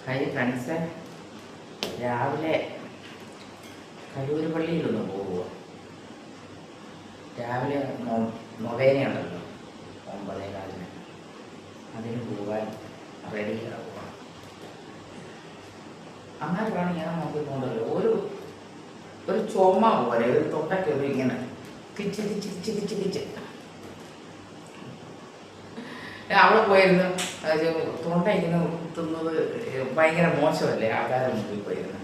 Hi friends, രാവിലെ കലൂർ പള്ളിയിലൊന്ന് പോവുക. രാവിലെ നൊവേനയുണ്ടല്ലോ 9:15, അതിന് പോകാൻ റെഡി ആവുക. അങ്ങനെയാണ് ഞാൻ നോക്കിക്കൊണ്ടല്ലോ. ഒരു ചുമ പോലെ ഒരു തൊട്ടൊക്കെ ഇങ്ങനെ കിച്ച് കിച്ച് കിച്ച് കിച്ച് കിച്ച്. അവിടെ പോയിരുന്നു തൊണ്ട ഇങ്ങനെ കുത്തുന്നത് ഭയങ്കര മോശമല്ലേ, ആൾക്കാരെ മുമ്പിൽ പോയിരുന്നു.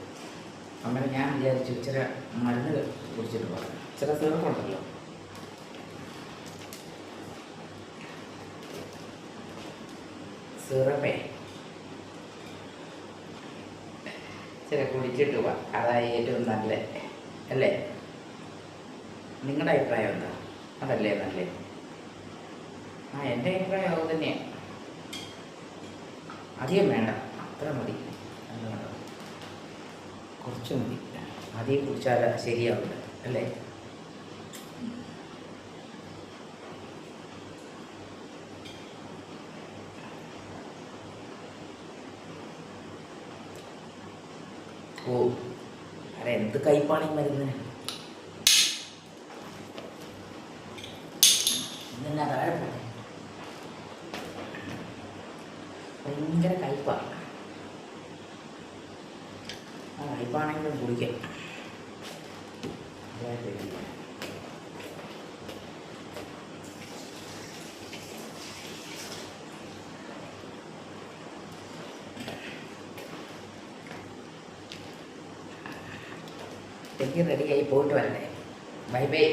അങ്ങനെ ഞാൻ വിചാരിച്ചു ഇച്ചിരി മരുന്ന് കുടിച്ചിട്ട് പോകാം. ചില സിറപ്പുണ്ടല്ലോ, സിറപ്പേ ചില കുടിച്ചിട്ട് പോവാം. അതായത് ഏറ്റവും നല്ല അല്ലേ? നിങ്ങളുടെ അഭിപ്രായം എന്താ? അതല്ലേ നല്ലേ? എൻ്റെ അഭിപ്രായം അത് തന്നെയാണ്. അധികം വേണ്ട, അത്ര മതി. കുറച്ച് മതി, അധികം കുടിച്ചാൽ ശരിയാവില്ല അല്ലേ? ഓ, അരെ എന്ത് കയ്പാണി മരുന്ന്! ഇതെന്നാ താഴെ പോട്ടെ, ഭയങ്കര കയ്പാണ്. ആ കയ്പാണെങ്കിലും കുടിക്കാം. എനിക്ക് റെഡിയായി പോയിട്ട് വരണ്ടേ. Bye bye.